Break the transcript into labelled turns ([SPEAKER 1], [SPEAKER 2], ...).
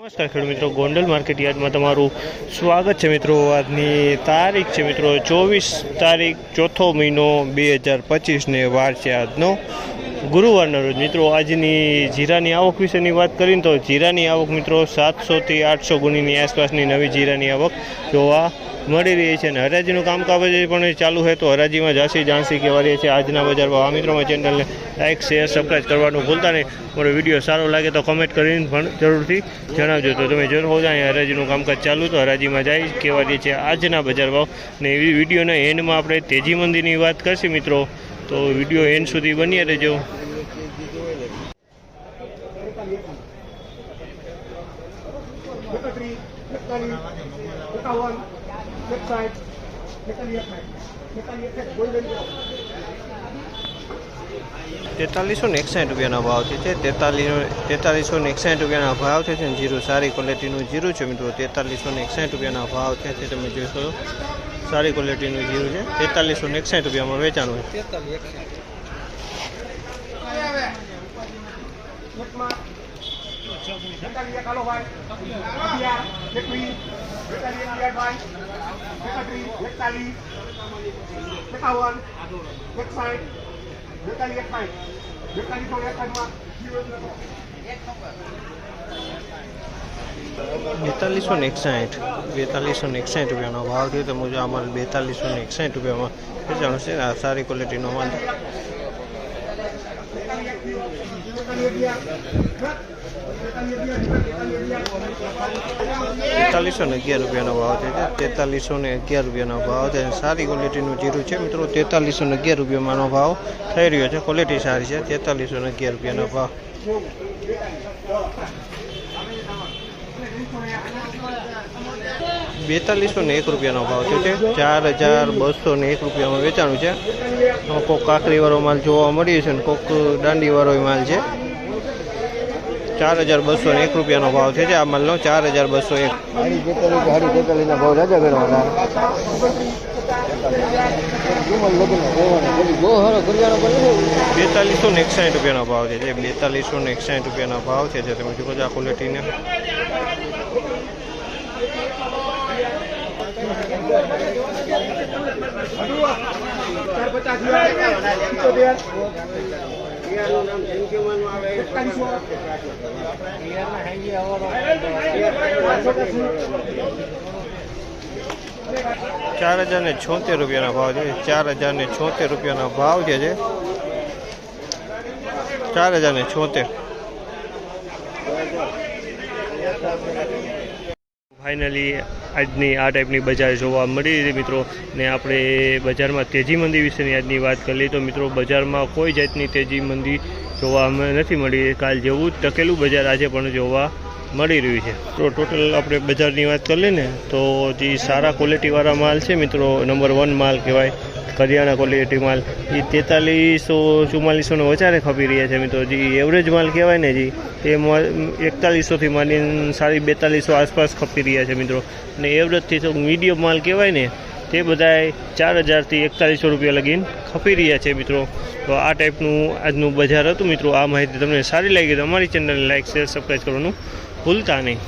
[SPEAKER 1] નમસ્કાર ખેડૂત મિત્રો, ગોંડલ માર્કેટ યાર્ડમાં તમારું સ્વાગત છે મિત્રો। આજની તારીખ છે મિત્રો 24 તારીખ ચોથો મહિનો 2025 ને વાર છે આજનો ગુરુવારના રોજ। મિત્રો આજની જીરાની આવક વિશેની વાત કરીએ તો જીરાની આવક મિત્રો 700 થી 800 ગુણીની આસપાસની નવી જીરાની આવક જોવા મળી રહી છે અને હરાજીનું કામકાજ પણ ચાલુ છે। તો હરાજીમાં ઝાંસી ઝાંસી કહેવાય છે આજના બજાર ભાવ। આ મિત્રોમાં ચેનલને લાઇક શેર સબસ્ક્રાઈબ કરવાનું ભૂલતા નહીં। મારો વિડીયો સારો લાગે તો કમેન્ટ કરીને પણ જરૂરથી જણાવજો। તો તમે જરૂર હોવ અહીંયા હરાજીનું કામકાજ ચાલુ તો હરાજીમાં જાય કહેવાય છે આજના બજાર ભાવ। ને એવી વિડીયોના એન્ડમાં આપણે તેજી મંદીની વાત કરશું મિત્રો, તો વિડીયો એન્ડ સુધી બની રહેજો। ₹4361 ભાવ છે। 4361 ભાવ છે। જીરું સારી ક્વોલિટીનું જીરું છે મિત્રો। ₹4361 ભાવ છે। તમે જોશો સારી ક્વોલિટીનું જીરું છે। ₹4361 વેચાણું છે। ₹4261 ભાવ થયો તો મુજબ અમારે ₹4261 વેચાણું છે। આ સારી ક્વોલિટીનો માલ છે। ₹4311 ભાવ છે। ₹4311 ભાવ છે। સારી ક્વોલિટીનું જીરું છે મિત્રો। ₹4311 ભાવ થઈ રહ્યો છે। ક્વોલિટી સારી છે। ₹4311 ભાવ। ₹4201 ભાવ છે। ₹4201 વેચાણું છે। કોક કાકરીવાળો માલ જોવા મળ્યો છે અને કોક દાંડીવાળો માલ છે। ₹4201 ભાવ છે। આ માલનો ₹4201 ભાવ રાજા ગણવાના। ₹4261 ભાવ છે। ₹4261 ભાવ છે। તમે જોવો આ ક્વોલિટીને ₹4076 ભાવ છે। ₹4076 ભાવ છે। ₹4076 ફાઇનલી આજની આ ટાઈપની બજાર જોવા મળી રહી મિત્રો। ને આપણે બજારમાં તેજી મંદી વિશેની આજની વાત કરીએ તો મિત્રો બજારમાં કોઈ જાતની તેજી મંદી જોવા નથી મળી। કાલ જેવું જ ટકેલું બજાર આજે પણ જોવા મળી રહ્યું છે। તો ટોટલ આપણે બજારની વાત કરીએ ને તો જે સારા ક્વોલિટીવાળા માલ છે મિત્રો, નંબર 1 માલ કહેવાય કરિયાણા ક્વોલિટી માલ, એ 4300-4400 વધારે ખપી રહ્યા છે મિત્રો। જે એવરેજ માલ કહેવાય ને જે એ 4100થી માંડીને 4200 આસપાસ ખપી રહ્યા છે મિત્રો। અને એવરેજથી તો મીડિયમ માલ કહેવાય ને તે બધાય 4000થી ₹4100 લગીને ખપી રહ્યા છે મિત્રો। તો આ ટાઈપનું આજનું બજાર હતું મિત્રો। આ માહિતી તમને સારી લાગી તો અમારી ચેનલને લાઇક શેર સબસ્ક્રાઈબ કરવાનું ભૂલતા નહીં।